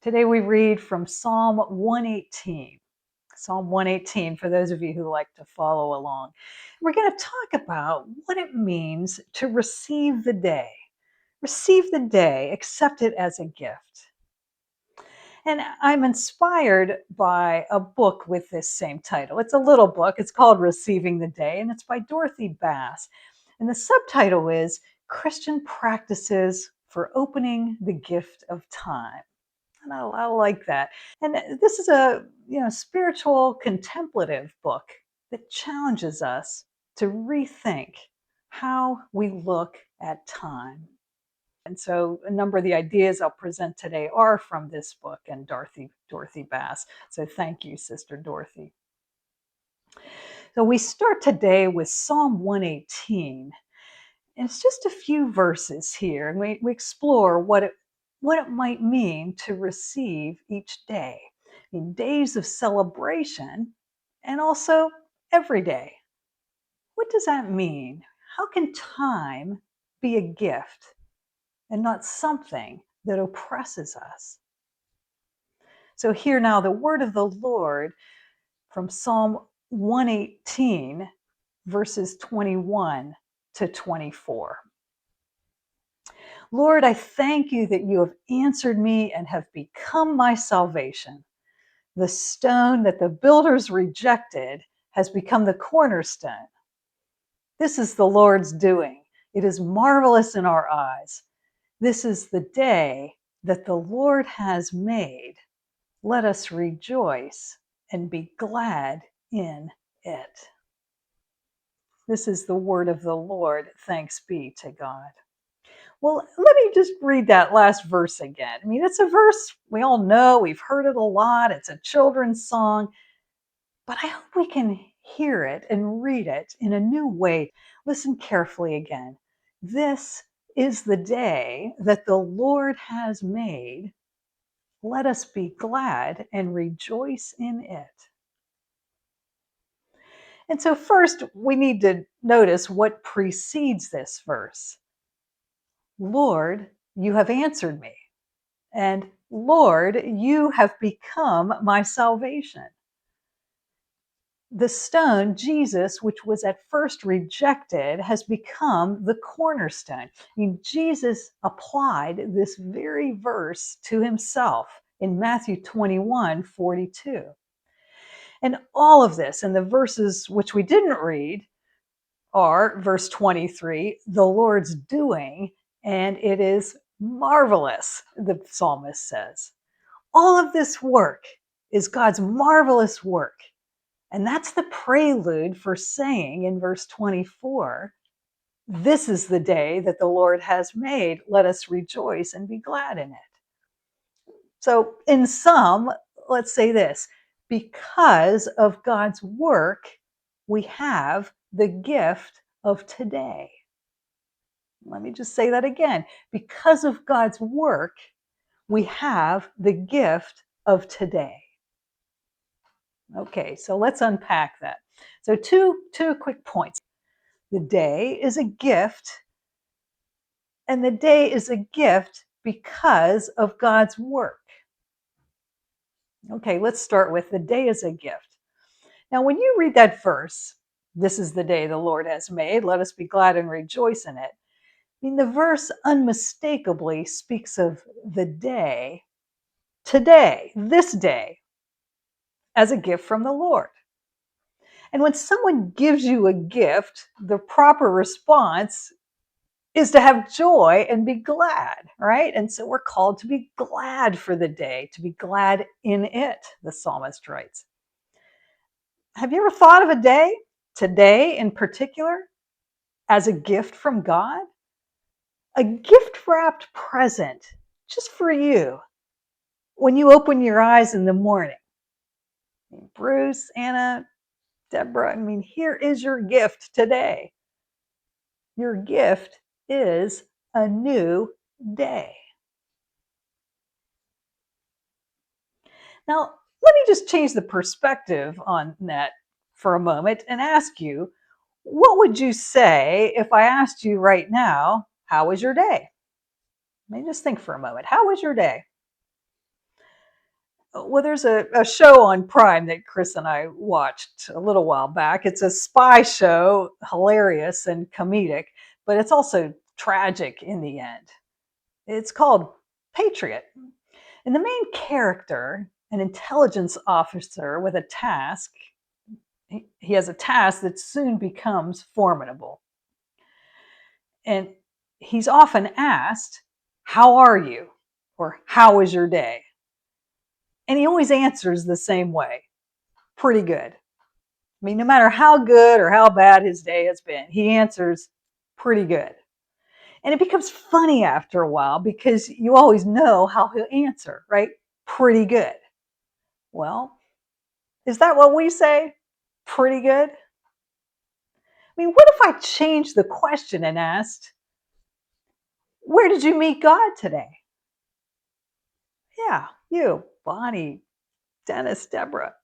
Today we read from Psalm 118. Psalm 118, for those of you who like to follow along. We're going to talk about what it means to receive the day. Receive the day, accept it as a gift. And I'm inspired by a book with this same title. It's a little book. It's called Receiving the Day, and it's by Dorothy Bass. And the subtitle is Christian Practices for Opening the Gift of Time. And I like that. And this is a spiritual contemplative book that challenges us to rethink how we look at time. And so a number of the ideas I'll present today are from this book and Dorothy Bass. So thank you, Sister Dorothy. So we start today with Psalm 118. And it's just a few verses here, and we explore what it might mean to receive each day. I mean, days of celebration and also every day. What does that mean? How can time be a gift and not something that oppresses us? So, here now the word of the Lord from Psalm 118, verses 21 to 24. Lord, I thank you that you have answered me and have become my salvation. The stone that the builders rejected has become the cornerstone. This is the Lord's doing. It is marvelous in our eyes. This is the day that the Lord has made. Let us rejoice and be glad in it. This is the word of the Lord. Thanks be to God. Well, let me just read that last verse again. I mean, it's a verse we all know, we've heard it a lot, it's a children's song, but I hope we can hear it and read it in a new way. Listen carefully again. This is the day that the Lord has made. Let us be glad and rejoice in it. And so, first, we need to notice what precedes this verse. Lord, you have answered me. And Lord, you have become my salvation. The stone, Jesus, which was at first rejected, has become the cornerstone. I mean, Jesus applied this very verse to himself in Matthew 21:42. And all of this, and the verses which we didn't read, are verse 23, the Lord's doing, and it is marvelous, the psalmist says. All of this work is God's marvelous work. And that's the prelude for saying in verse 24, this is the day that the Lord has made. Let us rejoice and be glad in it. So, in sum, let's say this: because of God's work, we have the gift of today. Let me just say that again. Because of God's work, we have the gift of today. Okay, so let's unpack that. So two quick points. The day is a gift, and the day is a gift because of God's work. Okay, let's start with the day is a gift. Now, when you read that verse, this is the day the Lord has made, let us be glad and rejoice in it. I mean, the verse unmistakably speaks of the day, today, this day, as a gift from the Lord. And when someone gives you a gift, the proper response is to have joy and be glad, right? And so we're called to be glad for the day, to be glad in it, the psalmist writes. Have you ever thought of a day, today in particular, as a gift from God? A gift wrapped present just for you when you open your eyes in the morning. Bruce, Anna, Deborah, I mean, here is your gift today. Your gift is a new day. Now, let me just change the perspective on that for a moment and ask you, what would you say if I asked you right now, how was your day? Maybe just think for a moment. How was your day? Well, there's a show on Prime that Chris and I watched a little while back. It's a spy show, hilarious and comedic, but it's also tragic in the end. It's called Patriot. And the main character, an intelligence officer with a task, he has a task that soon becomes formidable. And he's often asked, "How are you?" or "How was your day?" And he always answers the same way, "Pretty good." I mean, no matter how good or how bad his day has been, he answers, "Pretty good." And it becomes funny after a while because you always know how he'll answer, right? "Pretty good." Well, is that what we say? Pretty good? I mean, what if I changed the question and asked, "Where did you meet God today?" Yeah, you, Bonnie, Dennis, Deborah,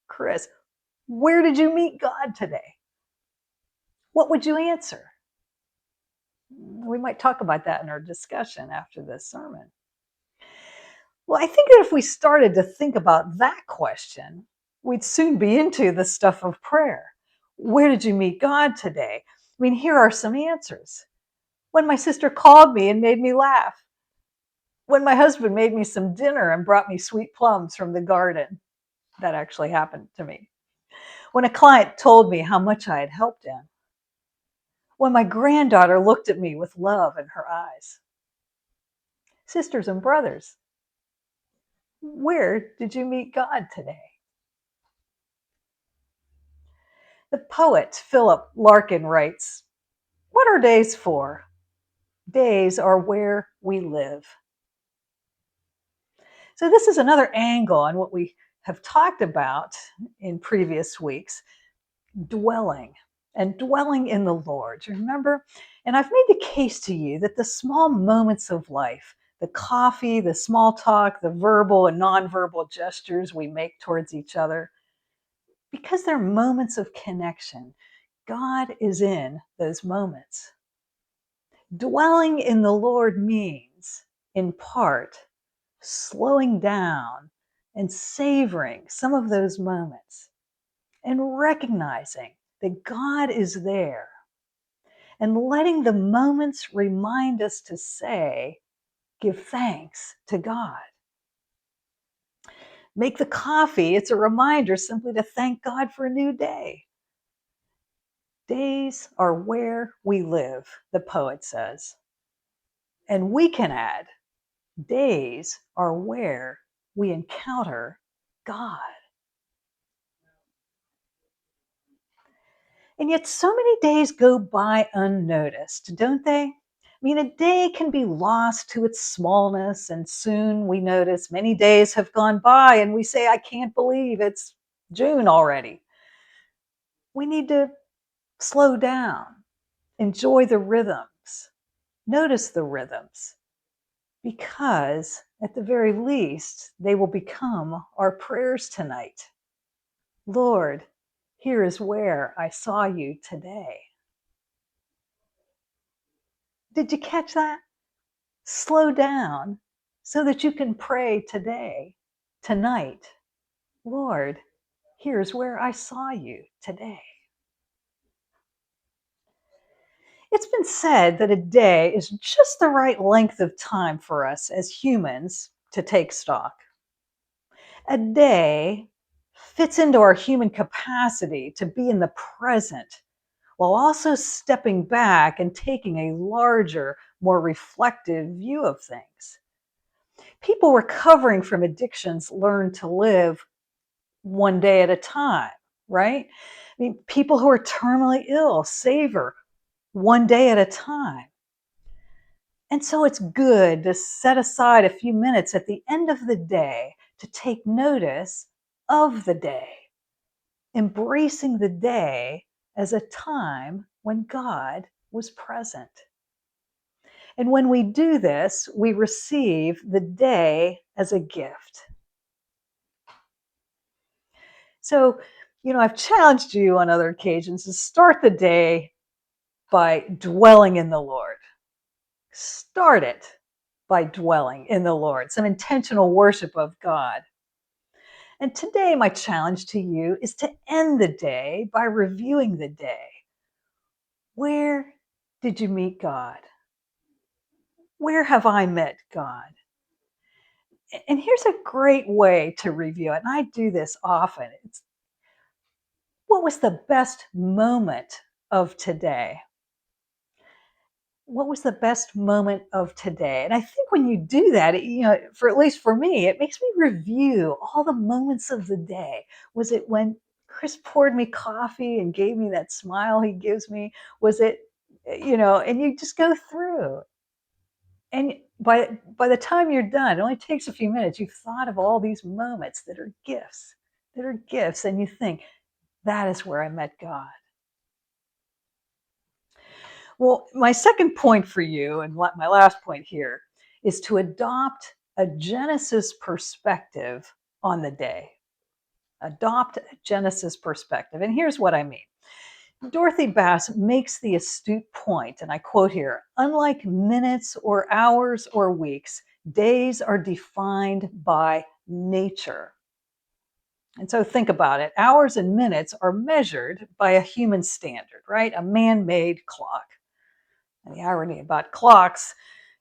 Chris, where did you meet God today? What would you answer? We might talk about that in our discussion after this sermon. Well, I think that if we started to think about that question, we'd soon be into the stuff of prayer. Where did you meet God today? I mean, here are some answers. When my sister called me and made me laugh. When my husband made me some dinner and brought me sweet plums from the garden. That actually happened to me. When a client told me how much I had helped him. When my granddaughter looked at me with love in her eyes. Sisters and brothers, where did you meet God today? The poet Philip Larkin writes, "What are days for? Days are where we live." So this is another angle on what we have talked about in previous weeks, dwelling and dwelling in the Lord. Do you remember? And I've made the case to you that the small moments of life, the coffee, the small talk, the verbal and nonverbal gestures we make towards each other, because they're moments of connection, God is in those moments. Dwelling in the Lord means, in part, slowing down and savoring some of those moments and recognizing that God is there and letting the moments remind us to say, give thanks to God. Make the coffee, it's a reminder simply to thank God for a new day. Days are where we live, the poet says. And we can add, days are where we encounter God. And yet, so many days go by unnoticed, don't they? I mean, a day can be lost to its smallness, and soon we notice many days have gone by, and we say, I can't believe it's June already. We need to slow down, enjoy the rhythms, notice the rhythms, because at the very least, they will become our prayers tonight. Lord, here is where I saw you today. Did you catch that? Slow down so that you can pray today, tonight. Lord, here's where I saw you today. It's been said that a day is just the right length of time for us as humans to take stock. A day fits into our human capacity to be in the present while also stepping back and taking a larger, more reflective view of things. People recovering from addictions learn to live one day at a time, right? I mean, people who are terminally ill savor one day at a time. And so it's good to set aside a few minutes at the end of the day to take notice of the day, embracing the day as a time when God was present. And when we do this, we receive the day as a gift. So, I've challenged you on other occasions to start the day by dwelling in the Lord. Start it by dwelling in the Lord, some intentional worship of God. And today, my challenge to you is to end the day by reviewing the day. Where did you meet God? Where have I met God? And here's a great way to review it. And I do this often. It's what was the best moment of today? What was the best moment of today? And I think when you do that, for at least for me, it makes me review all the moments of the day. Was it when Chris poured me coffee and gave me that smile he gives me? Was it, and you just go through. And by the time you're done, it only takes a few minutes. You've thought of all these moments that are gifts, and you think, that is where I met God. Well, my second point for you, and my last point here, is to adopt a Genesis perspective on the day. Adopt a Genesis perspective. And here's what I mean. Dorothy Bass makes the astute point, and I quote here: unlike minutes or hours or weeks, days are defined by nature. And so think about it. Hours and minutes are measured by a human standard, right? A man made clock. And the irony about clocks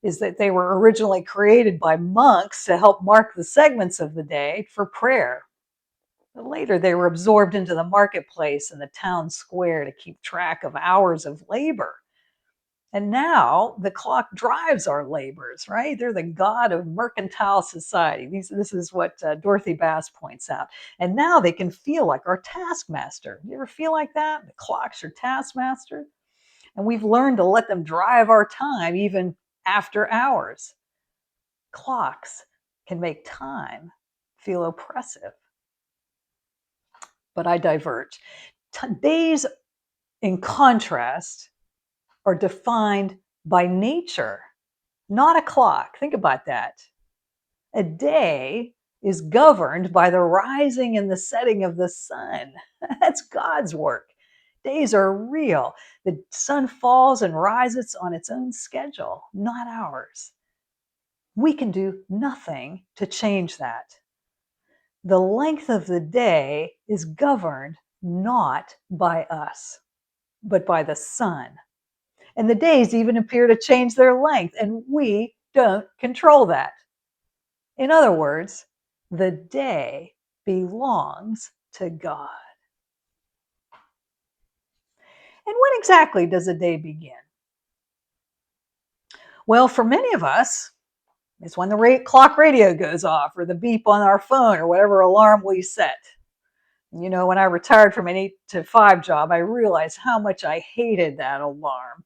is that they were originally created by monks to help mark the segments of the day for prayer. But later, they were absorbed into the marketplace and the town square to keep track of hours of labor. And now the clock drives our labors, right? They're the god of mercantile society. This is what Dorothy Bass points out. And now they can feel like our taskmaster. You ever feel like that? The clock's your taskmaster? And we've learned to let them drive our time even after hours. Clocks can make time feel oppressive. But I diverge. Days, in contrast, are defined by nature, not a clock. Think about that. A day is governed by the rising and the setting of the sun. That's God's work. Days are real. The sun falls and rises on its own schedule, not ours. We can do nothing to change that. The length of the day is governed not by us, but by the sun. And the days even appear to change their length, and we don't control that. In other words, the day belongs to God. And when exactly does a day begin? Well, for many of us, it's when the clock radio goes off or the beep on our phone or whatever alarm we set. When I retired from an 8 to 5 job, I realized how much I hated that alarm.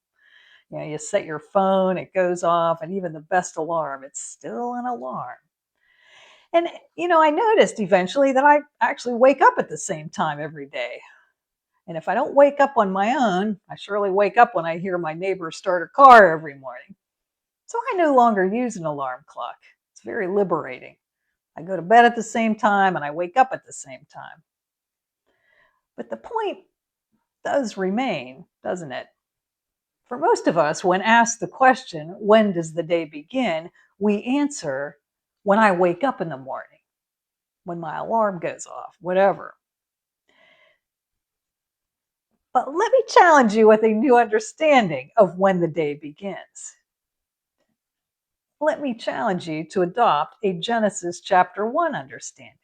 You set your phone, it goes off, and even the best alarm, it's still an alarm. And, I noticed eventually that I actually wake up at the same time every day. And if I don't wake up on my own, I surely wake up when I hear my neighbor start her car every morning. So I no longer use an alarm clock. It's very liberating. I go to bed at the same time and I wake up at the same time. But the point does remain, doesn't it? For most of us, when asked the question, when does the day begin, we answer, when I wake up in the morning, when my alarm goes off, whatever. But let me challenge you with a new understanding of when the day begins. Let me challenge you to adopt a Genesis chapter 1 understanding.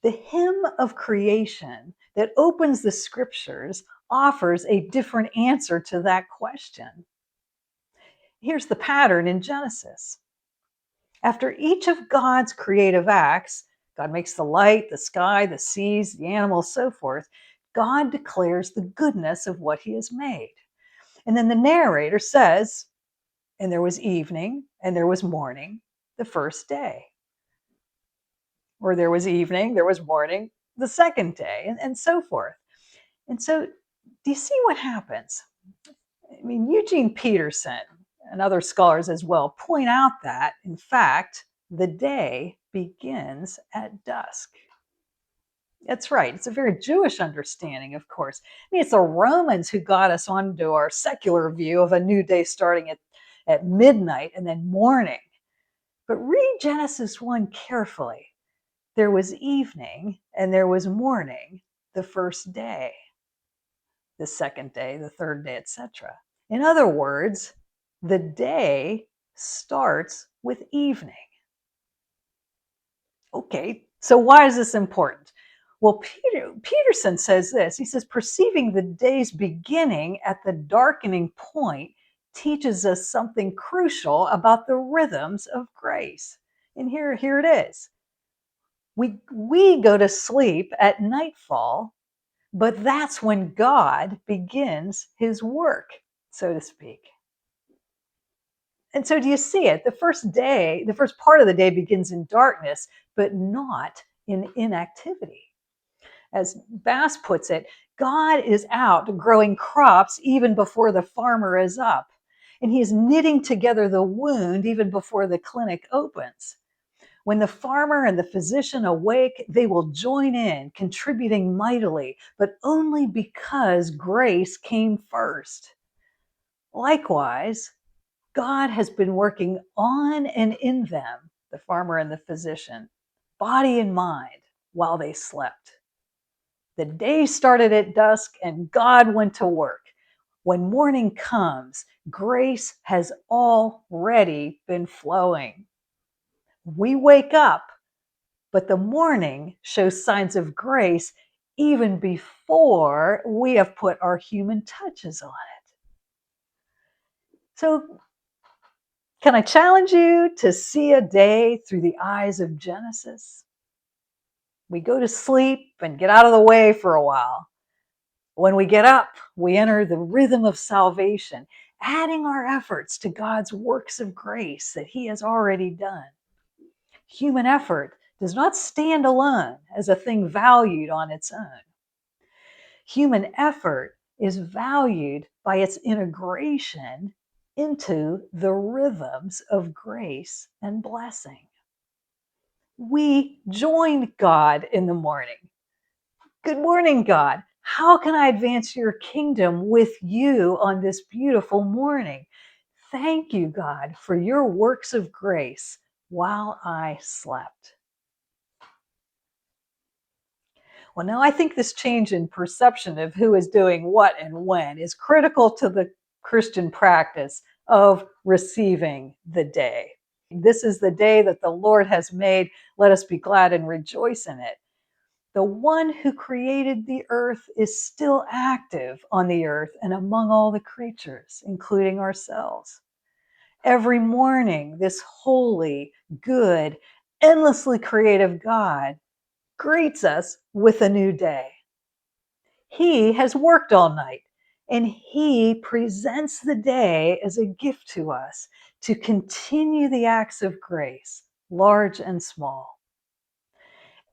The hymn of creation that opens the scriptures offers a different answer to that question. Here's the pattern in Genesis. After each of God's creative acts, God makes the light, the sky, the seas, the animals, so forth. God declares the goodness of what he has made. And then the narrator says, and there was evening and there was morning the first day. Or there was evening, there was morning the second day, and so forth. And so, do you see what happens? I mean, Eugene Peterson and other scholars as well point out that, in fact, the day begins at dusk. That's right. It's a very Jewish understanding, of course. I mean, it's the Romans who got us onto our secular view of a new day starting at midnight and then morning. But read Genesis 1 carefully. There was evening and there was morning the first day, the second day, the third day, etc. In other words, the day starts with evening. Okay, so why is this important? Well, Peterson says this. He says, perceiving the day's beginning at the darkening point teaches us something crucial about the rhythms of grace. And here it is. We go to sleep at nightfall, but that's when God begins his work, so to speak. And so do you see it? The first part of the day begins in darkness, but not in inactivity. As Bass puts it, God is out growing crops even before the farmer is up. And he is knitting together the wound even before the clinic opens. When the farmer and the physician awake, they will join in, contributing mightily, but only because grace came first. Likewise, God has been working on and in them, the farmer and the physician, body and mind, while they slept. The day started at dusk and God went to work. When morning comes, grace has already been flowing. We wake up, but the morning shows signs of grace even before we have put our human touches on it. So, can I challenge you to see a day through the eyes of Genesis? We go to sleep and get out of the way for a while. When we get up, we enter the rhythm of salvation, adding our efforts to God's works of grace that he has already done. Human effort does not stand alone as a thing valued on its own. Human effort is valued by its integration into the rhythms of grace and blessing. We join God in the morning. Good morning, God. How can I advance your kingdom with you on this beautiful morning? Thank you, God, for your works of grace while I slept. Well, now I think this change in perception of who is doing what and when is critical to the Christian practice of receiving the day. This is the day that the Lord has made. Let us be glad and rejoice in it. The one who created the earth is still active on the earth and among all the creatures, including ourselves. Every morning, this holy, good, endlessly creative God greets us with a new day. He has worked all night, and he presents the day as a gift to us to continue the acts of grace, large and small.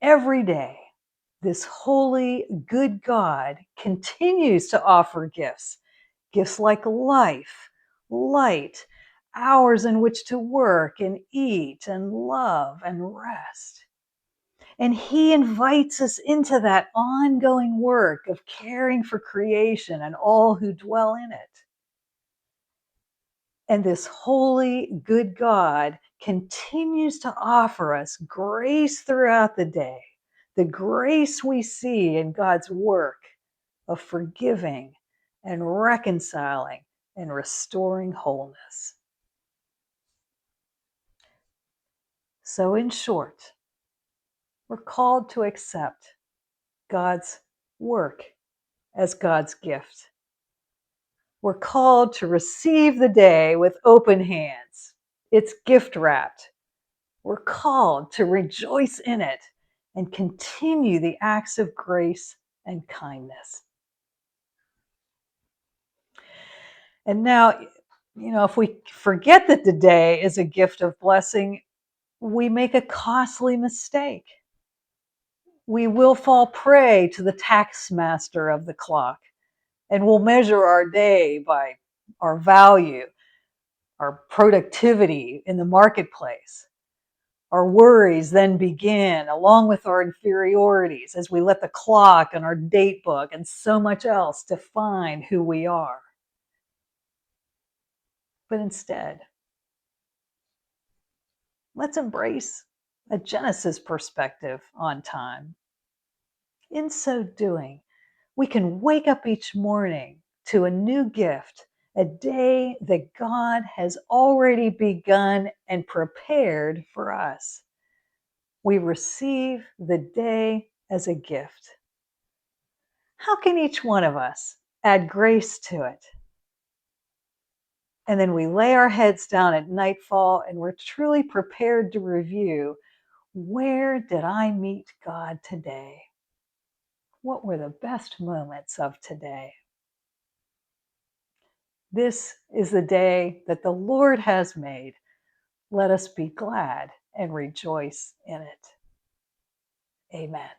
Every day, this holy, good God continues to offer gifts, gifts like life, light, hours in which to work and eat and love and rest. And he invites us into that ongoing work of caring for creation and all who dwell in it. And this holy, good God continues to offer us grace throughout the day, the grace we see in God's work of forgiving and reconciling and restoring wholeness. So, in short, we're called to accept God's work as God's gift. We're called to receive the day with open hands. It's gift wrapped. We're called to rejoice in it and continue the acts of grace and kindness. And now, if we forget that the day is a gift of blessing, we make a costly mistake. We will fall prey to the tax master of the clock, and we'll measure our day by our value, our productivity in the marketplace. Our worries then begin, along with our inferiorities, as we let the clock and our date book and so much else define who we are. But instead, let's embrace a Genesis perspective on time. In so doing, we can wake up each morning to a new gift, a day that God has already begun and prepared for us. We receive the day as a gift. How can each one of us add grace to it? And then we lay our heads down at nightfall and we're truly prepared to review, where did I meet God today? What were the best moments of today? This is the day that the Lord has made. Let us be glad and rejoice in it. Amen.